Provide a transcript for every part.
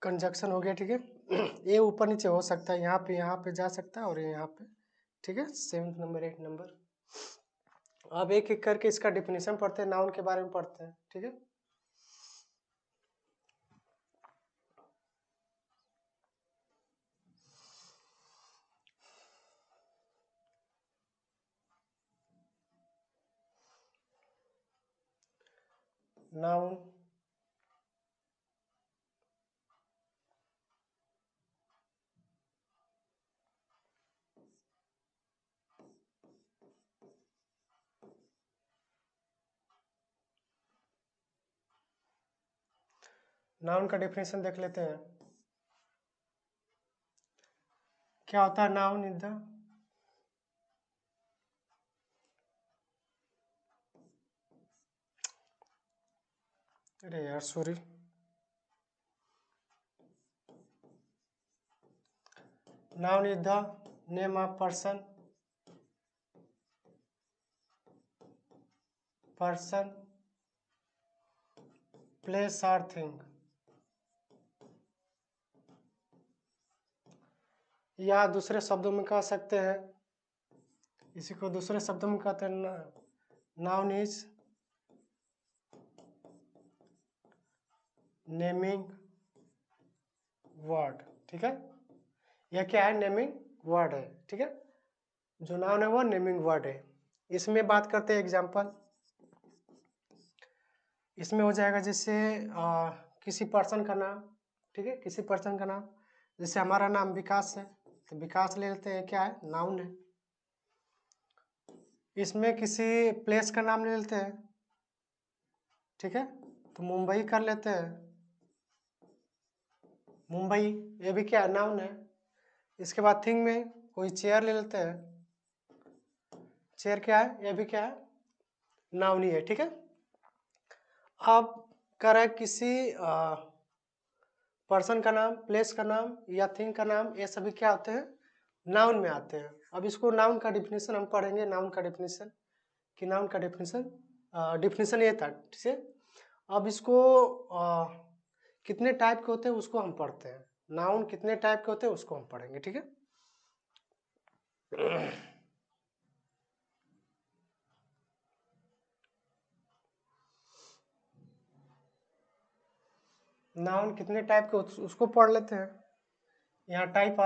Conjunction हो गया, ठीक है। ये ऊपर नीचे हो सकता है, यहाँ पे जा सकता है और यहाँ पे, ठीक है। 7th number 8 number. अब एक एक करके इसका डिफिनीशन पढ़ते हैं, नाउन के बारे में पढ़ते हैं, ठीक है। नाउन नाउन का डिफिनीशन देख लेते हैं। क्या होता है नाउन? इज द अरे यार sorry, noun is the name of person place और थिंग, या दूसरे शब्दों में कह सकते हैं, इसी को दूसरे शब्दों में कहते हैं नाउन इज नेमिंग वर्ड, ठीक है। यह क्या है? नेमिंग वर्ड है, ठीक है। जो नाउन है वो नेमिंग वर्ड है। इसमें बात करते हैं एग्जांपल। इसमें हो जाएगा जैसे किसी पर्सन का नाम, ठीक है, किसी पर्सन का नाम। जैसे हमारा नाम विकास है, तो विकास ले लेते हैं, क्या है? नाउन है। इसमें किसी प्लेस का नाम ले लेते हैं, ठीक है, तो मुंबई कर लेते हैं, मुंबई, ये भी क्या है? नाउन है। इसके बाद थिंग में कोई चेयर ले लेते हैं, चेयर क्या है? ये भी क्या है? नाउन ही है, ठीक है। अब कर है किसी पर्सन का नाम, प्लेस का नाम या थिंग का नाम, ये सभी क्या होते हैं? नाउन में आते हैं। अब इसको नाउन का डिफिनीशन हम पढ़ेंगे। नाउन का डिफिनीशन कि नाउन का डिफिनीशन ये था, ठीक है। अब इसको कितने टाइप के होते हैं उसको हम पढ़ते हैं। नाउन कितने टाइप के होते हैं उसको हम पढ़ेंगे, ठीक है। नाउन कितने टाइप के उसको पढ़ लेते हैं। यहाँ टाइप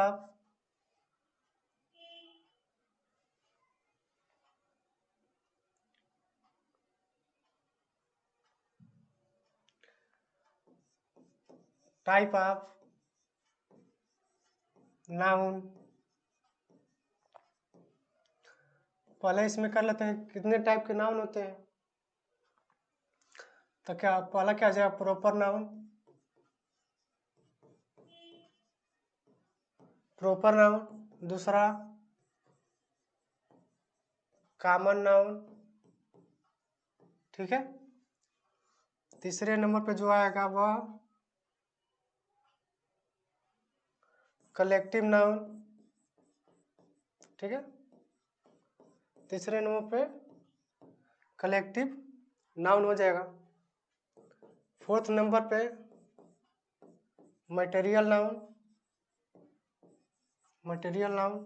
ऑफ नाउन, पहले इसमें कर लेते हैं कितने टाइप के नाउन होते हैं। तो क्या पहला क्या आ जाएगा? Proper noun, proper noun. दूसरा कॉमन नाउन, ठीक है। तीसरे नंबर पे जो आएगा वह कलेक्टिव नाउन, ठीक है। तीसरे नंबर पे कलेक्टिव नाउन हो जाएगा। फोर्थ नंबर पे मटेरियल नाउन, मटेरियल नाउन।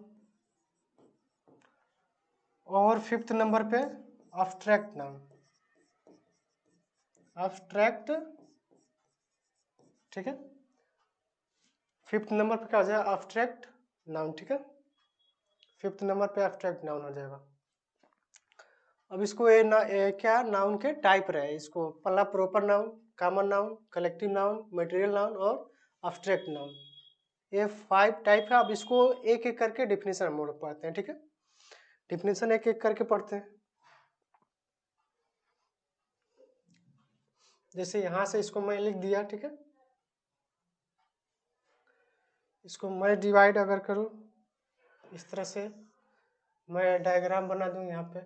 और फिफ्थ नंबर पे अब्स्ट्रैक्ट नाउन, अब्स्ट्रैक्ट, ठीक है। फिफ्थ नंबर पे क्या हो जाएगा? अब्स्ट्रैक्ट नाउन, ठीक है। फिफ्थ नंबर पे अब्स्ट्रैक्ट नाउन हो जाएगा। अब इसको क्या नाउन के टाइप रहे, इसको पहला proper noun, common noun, collective noun, material noun और अब्स्ट्रैक्ट नाउन, ये 5 टाइप है। अब इसको एक एक करके डिफिनीशन हम लोग पढ़ते हैं, ठीक है। डिफिनीशन एक एक करके पढ़ते हैं। जैसे यहाँ से इसको मैं लिख दिया, ठीक है। इसको मैं डिवाइड अगर करूँ इस तरह से, मैं डायग्राम बना दूं यहाँ पे।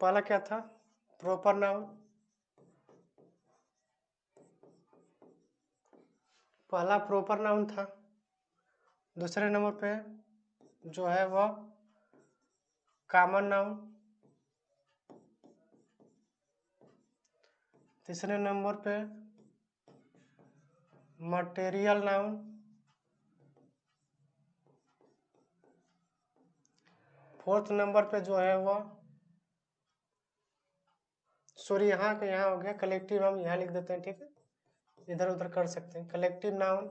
पहला क्या था? प्रॉपर नाउन, पहला प्रॉपर नाउन था। दूसरे नंबर पे जो है वह कॉमन नाउन। तीसरे नंबर पे मटेरियल नाउन, फोर्थ नंबर पे जो है वह, सॉरी यहाँ का यहाँ हो गया कलेक्टिव नाउन, यहाँ लिख देते हैं, ठीक है, इधर उधर कर सकते हैं, कलेक्टिव नाउन।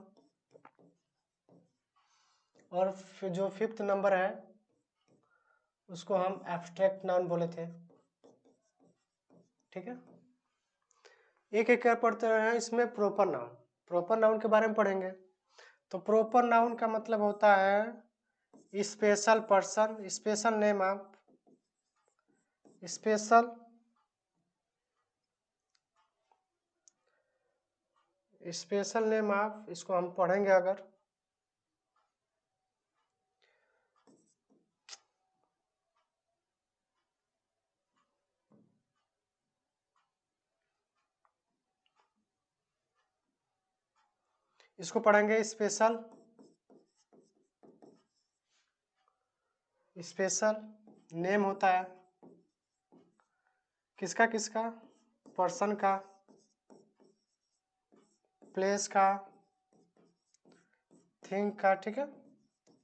और फिर जो फिफ्थ नंबर है उसको हम एब्स्ट्रैक्ट नाउन बोले थे, ठीक है। एक एक कर पढ़ते हैं इसमें प्रॉपर नाउन, प्रॉपर नाउन के बारे में पढ़ेंगे। तो प्रॉपर नाउन का मतलब होता है special person, special name of, special special name of, इसको हम पढ़ेंगे अगर, इसको पढ़ेंगे स्पेशल, स्पेशल नेम होता है किसका किसका, पर्सन का, प्लेस का, थिंग का, ठीक है।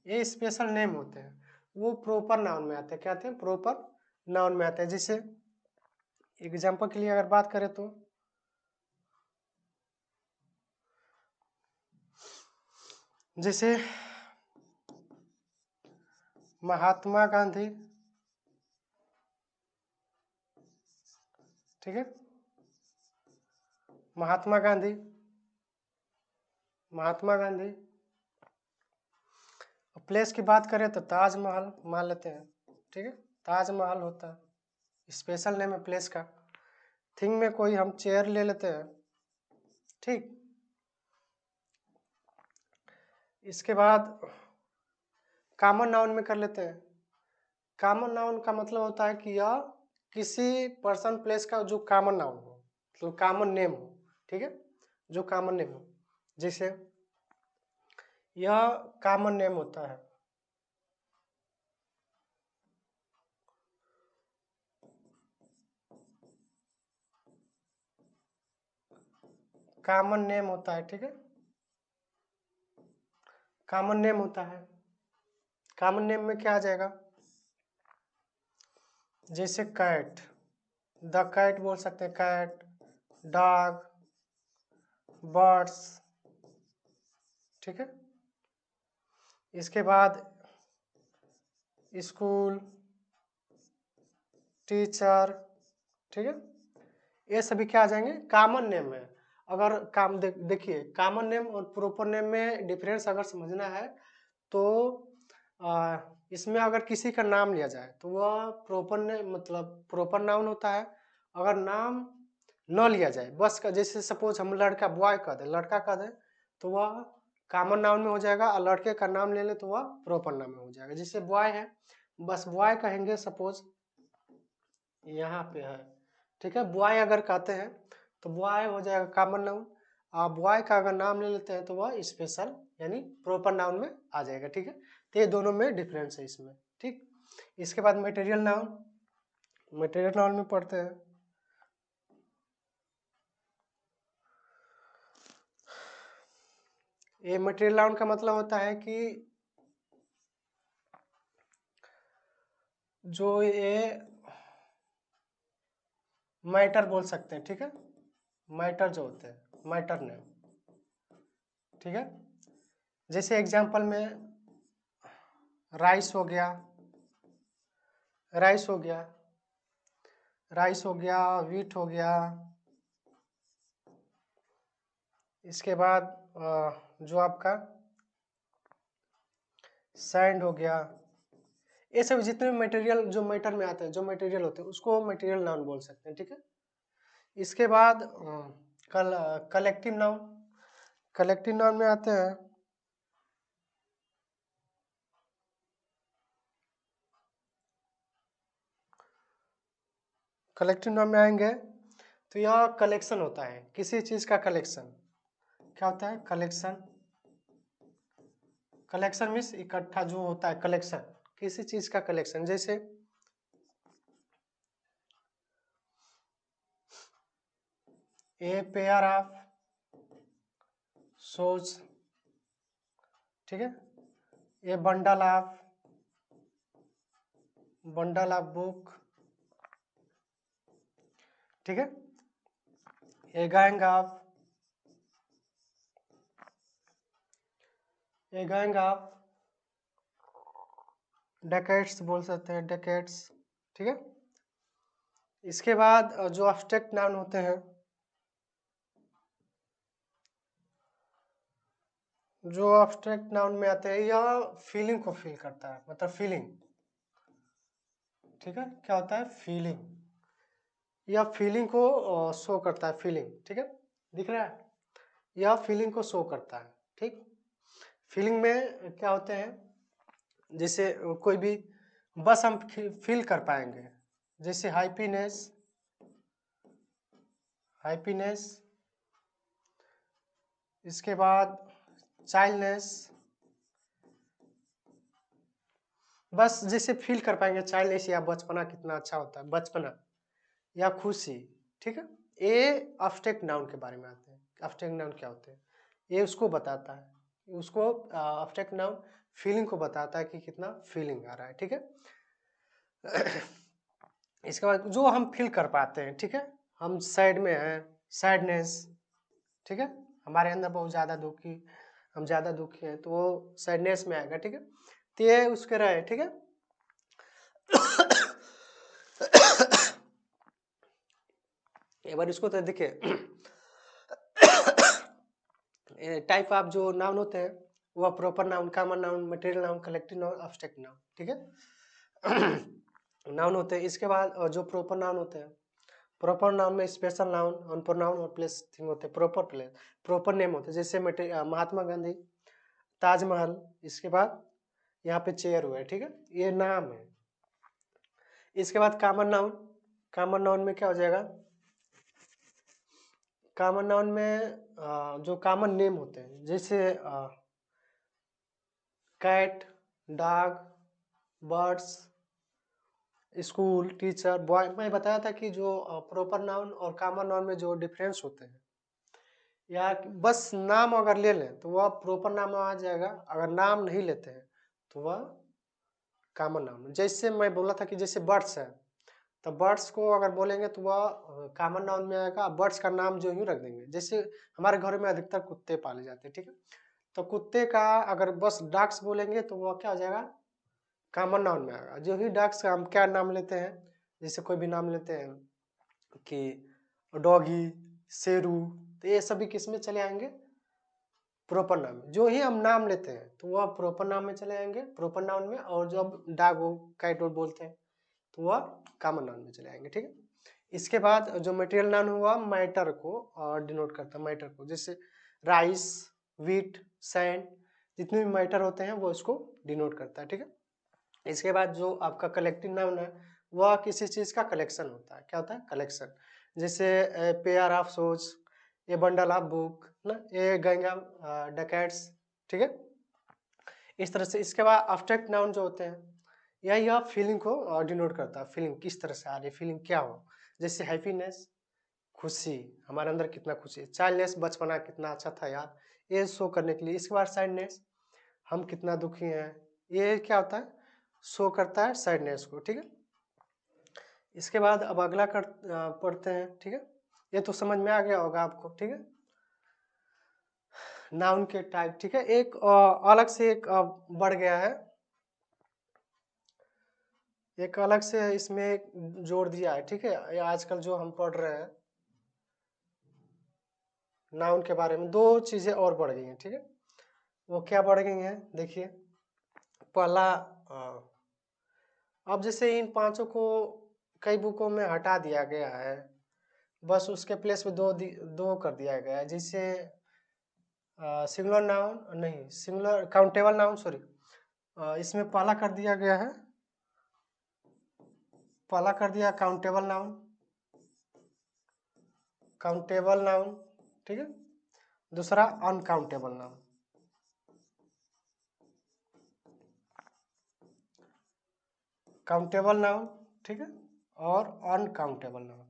ये स्पेशल नेम होते हैं, वो प्रॉपर नाउन में आते हैं, क्या आते हैं, प्रॉपर नाउन में आते हैं। जैसे एग्जांपल के लिए अगर बात करें तो जैसे महात्मा गांधी, ठीक है, महात्मा गांधी, महात्मा गांधी। प्लेस की बात करें तो ताजमहल मान लेते हैं, ठीक है, ताजमहल होता है, स्पेशल नेम है प्लेस का। थिंग में कोई हम चेयर ले लेते हैं, ठीक। इसके बाद कॉमन नाउन में कर लेते हैं। कॉमन नाउन का मतलब होता है कि यह किसी पर्सन प्लेस का जो कॉमन नाउन हो, मतलब कॉमन नेम हो, ठीक है, जो कॉमन नेम हो। जैसे यह कॉमन नेम होता है, कॉमन नेम होता है, ठीक है, कॉमन नेम होता है। कॉमन नेम में क्या आ जाएगा, जैसे कैट, द कैट बोल सकते हैं, कैट, डॉग, बर्ड्स, ठीक है। इसके बाद स्कूल, टीचर, ठीक है, ये सभी क्या आ जाएंगे, कॉमन नेम है। अगर देखिए कॉमन नेम और प्रॉपर नेम में डिफरेंस अगर समझना है तो इसमें अगर किसी का नाम लिया जाए तो वह प्रॉपर नेम मतलब प्रॉपर नाउन होता है। अगर नाम न लिया जाए बस का, जैसे सपोज हम लड़का बॉय कह दें, लड़का कह दें, तो वह कॉमन नाउन में हो जाएगा, और लड़के का नाम ले ले तो वह प्रॉपर नाउन में हो जाएगा। जैसे बॉय है, बस बॉय कहेंगे, सपोज यहाँ पे है, ठीक है, बॉय अगर कहते हैं तो बॉय हो जाएगा कॉमन नाउन, और बॉय का अगर नाम ले लेते हैं तो वह स्पेशल यानी प्रॉपर नाउन में आ जाएगा, ठीक है। तो ये दोनों में डिफरेंस है इसमें, ठीक। इसके बाद मटेरियल नाउन, मटेरियल नाउन में पढ़ते हैं। ये मटेरियल नाउन का मतलब होता है कि जो ये मैटर बोल सकते हैं, ठीक है, मैटर जो होते हैं, मैटर नेम, ठीक है। जैसे एग्जांपल में राइस हो गया, राइस हो गया, राइस हो गया, व्हीट हो गया। इसके बाद जो आपका सैंड हो गया, ये सब जितने मटेरियल जो मैटर में आते हैं, जो मटेरियल होते हैं उसको मटेरियल नाउन बोल सकते हैं, ठीक है। इसके बाद कलेक्टिव नाउन, कलेक्टिव नाउन में आते हैं कलेक्टिव नाउन में आएंगे तो यह कलेक्शन होता है, किसी चीज का कलेक्शन। क्या होता है, कलेक्शन, कलेक्शन मीन्स इकट्ठा जो होता है, कलेक्शन किसी चीज का कलेक्शन। जैसे ए पेयर ऑफ शूज, ठीक है, ए बंडल ऑफ बुक, ठीक है, ए गैंग ऑफ डेकेट्स बोल सकते हैं, डेकेट्स, ठीक है। इसके बाद जो एब्स्ट्रैक्ट नाउन होते हैं, जो एब्स्ट्रैक्ट नाउन में आते हैं, यह फीलिंग को फील करता है, मतलब फीलिंग, ठीक है, क्या होता है, फीलिंग, यह फीलिंग को शो करता है, फीलिंग, ठीक है, दिख रहा है, यह फीलिंग को शो करता है, ठीक। फीलिंग में क्या होते हैं, जैसे कोई भी बस हम फील कर पाएंगे, जैसे हैप्पीनेस, इसके बाद चाइल्डनेस, बस जैसे फील कर पाएंगे चाइल्डनेस या बचपना कितना अच्छा होता है, बचपना या खुशी, ठीक है। ये एब्स्ट्रैक्ट नाउन के बारे में आते हैं। एब्स्ट्रैक्ट नाउन क्या होते हैं, ये उसको बताता है, उसको एब्स्ट्रैक्ट नाउन फीलिंग को बताता है कि कितना फीलिंग आ रहा है, ठीक है। इसके बाद जो हम फील कर पाते हैं, ठीक है, हम सैड में हैं, सैडनेस, ठीक है, हमारे अंदर बहुत ज़्यादा दुखी, हम ज़्यादा दुखी हैं तो वो सैडनेस में आएगा, ठीक है, तो ये उसके रहे, ठीक है। एक बार इसको तो देखिए, टाइप ऑफ जो नाउन होते हैं वह proper noun, common noun, material noun, collective noun, abstract noun, ठीक है। नाउन होते हैं। इसके बाद जो प्रॉपर नाउन होते हैं, प्रॉपर नाउन में स्पेशल नाउन, अनप्रोनाउन और प्लेस थिंग होते हैं। प्रॉपर प्लेस, प्रॉपर नेम होते हैं, जैसे महात्मा गांधी, ताजमहल, इसके बाद यहाँ पे चेयर हुआ है, ठीक है, ये नाम है। इसके बाद कॉमन नाउन, कॉमन नाउन में क्या हो जाएगा, कॉमन नाउन में जो कॉमन नेम होते हैं, जैसे cat, dog, birds, school, teacher, boy. मैं बताया था कि जो प्रॉपर नाउन और कॉमन नाउन में जो डिफरेंस होते हैं, या बस नाम अगर ले लें तो वह प्रॉपर नाम आ जाएगा, अगर नाम नहीं लेते हैं तो वह कॉमन नाउन। जैसे मैं बोला था कि जैसे बर्ड्स है, तो बर्ड्स को अगर बोलेंगे तो वह कॉमन नाउन में आएगा, बर्ड्स का नाम जो यूँ रख देंगे। जैसे हमारे घर में अधिकतर कुत्ते पाले जाते हैं, ठीक है, तो कुत्ते का अगर बस डॉग्स बोलेंगे तो वह क्या हो जाएगा, कॉमन नाउन में आएगा। जो ही डॉग्स का हम क्या नाम लेते हैं, जैसे कोई भी नाम लेते हैं कि डॉगी, शेरू, तो ये सभी किस में चले आएंगे, प्रॉपर नाम में। जो ही हम नाम लेते हैं तो वह प्रॉपर नाम में चले आएंगे, प्रॉपर नाउन में, और जब डॉग हो, कैट हो बोलते हैं तो वह कॉमन नाउन में चले आएंगे, ठीक है। इसके बाद जो मटेरियल नाउन हुआ, मैटर को डिनोट करता है, मैटर को, जैसे राइस, व्हीट, सैंड, जितने भी मैटर होते हैं वो इसको डिनोट करता है, ठीक है। इसके बाद जो आपका कलेक्टिव नाउन है, वह किसी चीज़ का कलेक्शन होता है। क्या होता है, कलेक्शन, जैसे pair of shoes, A bundle of book ना, ए गैंग ऑफ डकैट्स, ठीक है। इस तरह से। इसके बाद एब्स्ट्रैक्ट नाउन जो होते हैं, यह फीलिंग को डिनोट करता है, फीलिंग किस तरह से आ रही है, फीलिंग क्या हो, जैसे हैप्पीनेस, खुशी, हमारे अंदर कितना खुशी है, चाइल्डनेस, बचपना कितना अच्छा था यार, ये शो करने के लिए। इसके बाद सैडनेस, हम कितना दुखी हैं, ये क्या होता है, शो करता है सैडनेस को, ठीक है। इसके बाद अब अगला पढ़ते हैं, ठीक है, ये तो समझ में आ गया होगा आपको, ठीक है। नाउन के टाइप, ठीक है, एक अलग से एक बढ़ गया है, एक अलग से इसमें एक जोड़ दिया है, ठीक है। ये आजकल जो हम पढ़ रहे हैं नाउन के बारे में, दो चीज़ें और बढ़ गई हैं, ठीक है। वो क्या बढ़ गई हैं, देखिए। पहला, अब जैसे इन पांचों को कई बुकों में हटा दिया गया है, बस उसके प्लेस में दो कर दिया गया है, जैसे सिंगुलर नाउन नहीं, सिंगुलर काउंटेबल नाउन, सॉरी, इसमें पहला कर दिया गया है, पहला कर दिया काउंटेबल नाउन, काउंटेबल नाउन, ठीक है। दूसरा अनकाउंटेबल नाउन, काउंटेबल नाउन, ठीक है, और अनकाउंटेबल नाउन।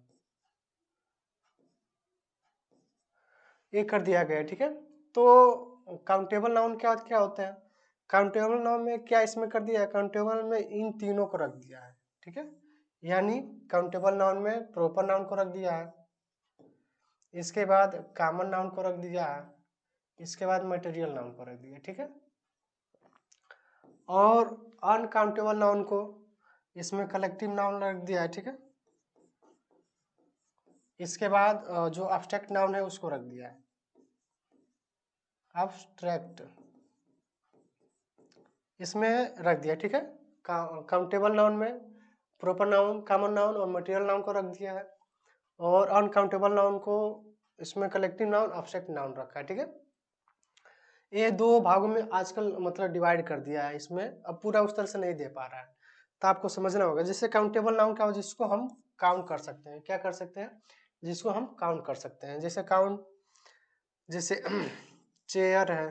ये कर दिया गया है, ठीक है। तो काउंटेबल नाउन क्या क्या होते हैं, काउंटेबल नाउन में क्या इसमें कर दिया है, काउंटेबल में इन तीनों को रख दिया है, ठीक है। यानी काउंटेबल नाउन में प्रॉपर नाउन को रख दिया है, इसके बाद कॉमन नाउन को रख दिया है, इसके बाद मटेरियल नाउन को रख दिया, ठीक है। और अनकाउंटेबल नाउन को इसमें कलेक्टिव नाउन रख दिया है, ठीक है। इसके बाद जो एब्स्ट्रैक्ट नाउन है उसको रख दिया है, एब्स्ट्रैक्ट इसमें रख दिया, ठीक है। काउंटेबल नाउन में प्रॉपर नाउन, कॉमन नाउन और मटेरियल नाउन को रख दिया है, और अनकाउंटेबल नाउन को इसमें कलेक्टिव नाउन, एब्स्ट्रैक्ट नाउन रखा है, ठीक है। ये दो भागों में आजकल मतलब डिवाइड कर दिया है, इसमें अब पूरा उस तरह से नहीं दे पा रहा है, तो आपको समझना होगा। जैसे काउंटेबल नाउन क्या हो, जिसको हम काउंट कर सकते हैं, क्या कर सकते हैं, जिसको हम काउंट कर सकते हैं। जैसे काउंट, जैसे चेयर है,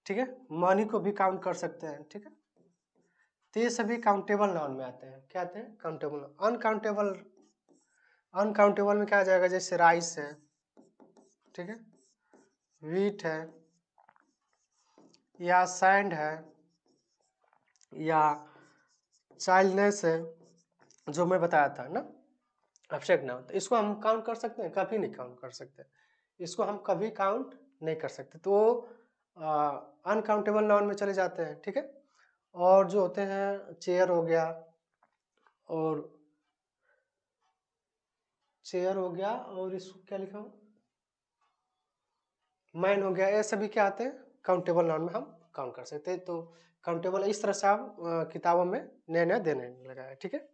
ठीक है, मनी को भी काउंट कर सकते हैं, ठीक है। तो ये सभी काउंटेबल नाउन में आते हैं, क्या आते हैं, काउंटेबल। अनकाउंटेबल, अनकाउंटेबल में क्या आ जाएगा, जैसे राइस है, ठीक है, व्हीट है, या सैंड है, या चाइल्डनेस है, जो मैं बताया था ना, एब्स्ट्रैक्ट नाउन। तो इसको हम काउंट कर सकते हैं, कभी नहीं काउंट कर सकते, इसको हम कभी काउंट नहीं कर सकते, तो अनकाउंटेबल नाउन में चले जाते हैं, ठीक है। और जो होते हैं, चेयर हो गया, और चेयर हो गया, और इसको क्या लिखा हूँ, मैन हो गया, ये सभी क्या आते हैं, काउंटेबल नाउन में हम काउंट कर सकते हैं। तो काउंटेबल इस तरह से आप किताबों में नया नया देने लगा है, ठीक है।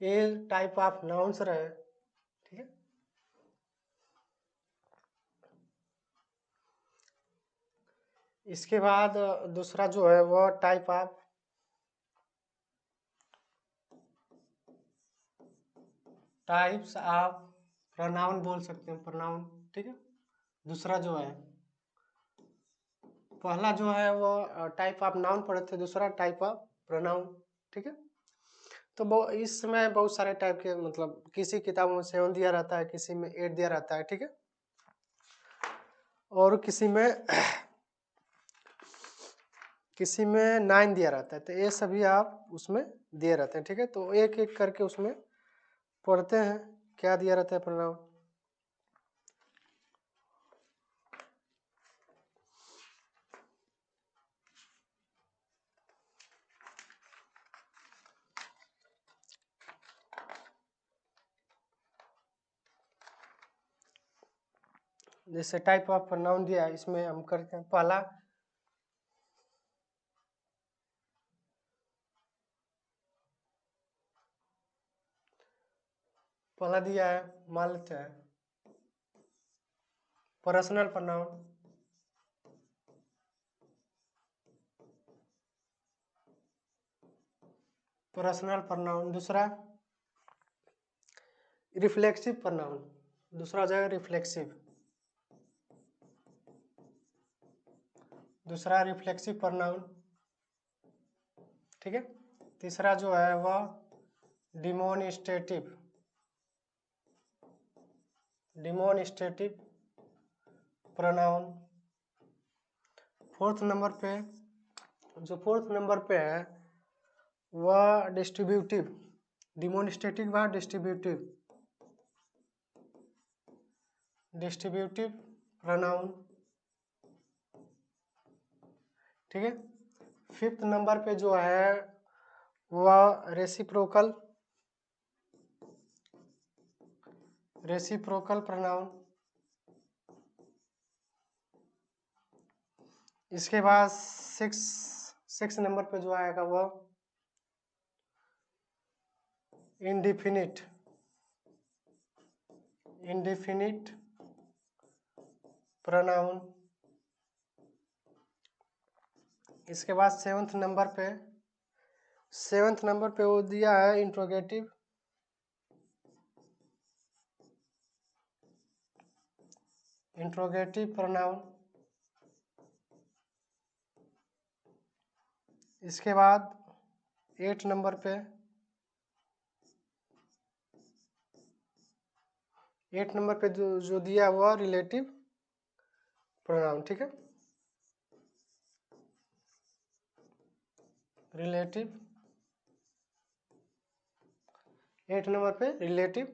ये टाइप ऑफ नाउन्स रहे, ठीक है। इसके बाद दूसरा जो है वो type of types of pronoun बोल सकते हैं, प्रोनाउन, ठीक है। दूसरा जो है, पहला जो है वो टाइप ऑफ नाउन पढ़े थे, दूसरा टाइप ऑफ प्रोनाउन, ठीक है। तो वो इसमें बहुत सारे टाइप के, मतलब किसी किताबों में 7 दिया रहता है, किसी में 8 दिया रहता है, ठीक है, और किसी में किसी में 9 दिया रहता है। तो ये सभी आप उसमें दिए रहते हैं, ठीक है। तो एक एक करके उसमें पढ़ते हैं, क्या दिया रहता है प्रोनाउन। जैसे टाइप ऑफ प्रोनाउन दिया है, इसमें हम करते हैं, पहला दिया है, मान लेते हैं पर्सनल प्रोनाउन, पर्सनल प्रोनाउन। दूसरा रिफ्लेक्सिव प्रोनाउन, दूसरा हो जाएगा रिफ्लेक्सिव, दूसरा रिफ्लेक्सिव प्रोनाउन, ठीक है। तीसरा जो है वह डिमोनिस्ट्रेटिव, डिमोनिस्ट्रेटिव प्रोनाउन। फोर्थ नंबर पे, जो फोर्थ नंबर पे है वह डिस्ट्रीब्यूटिव, डिमोनिस्ट्रेटिव व डिस्ट्रीब्यूटिव, डिस्ट्रीब्यूटिव प्रोनाउन, ठीक है। फिफ्थ नंबर पे जो है वह रेसिप्रोकल, रेसिप्रोकल प्रोनाउन। इसके बाद सिक्स नंबर पे जो आएगा वह इंडिफिनिट, इंडिफिनिट प्रोनाउन। इसके बाद सेवंथ नंबर पे वो दिया है इंट्रोगेटिव, इंट्रोगेटिव प्रोनाउन। इसके बाद 8 नंबर पे 8 नंबर पे जो दिया हुआ रिलेटिव प्रोनाउन, ठीक है, रिलेटिव 8 नंबर पे रिलेटिव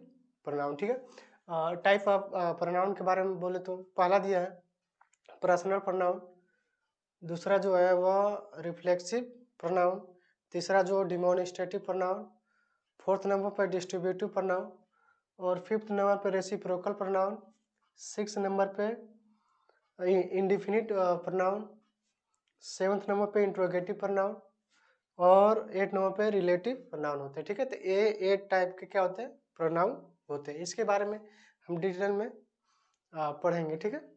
प्रोनाउन, ठीक है। टाइप ऑफ प्रोनाउन के बारे में बोले तो पहला दिया है पर्सनल प्रोनाउन, दूसरा जो है वह रिफ्लेक्सिव प्रोनाउन, तीसरा जो डिमोनिस्ट्रेटिव प्रोनाउन, फोर्थ नंबर पर डिस्ट्रीब्यूटिव प्रोनाउन, और फिफ्थ नंबर पे रेसिप्रोकल प्रोनाउन, सिक्स नंबर पे इंडिफिनिट प्रोनाउन, सेवन्थ नंबर पे इंट्रोगेटिव प्रोनाउन, और 8 नंबर पे रिलेटिव प्रोनाउन होते हैं, ठीक है। तो ये 8 टाइप के क्या होते हैं, प्रोनाउन होते हैं। इसके बारे में हम डिटेल में पढ़ेंगे, ठीक है।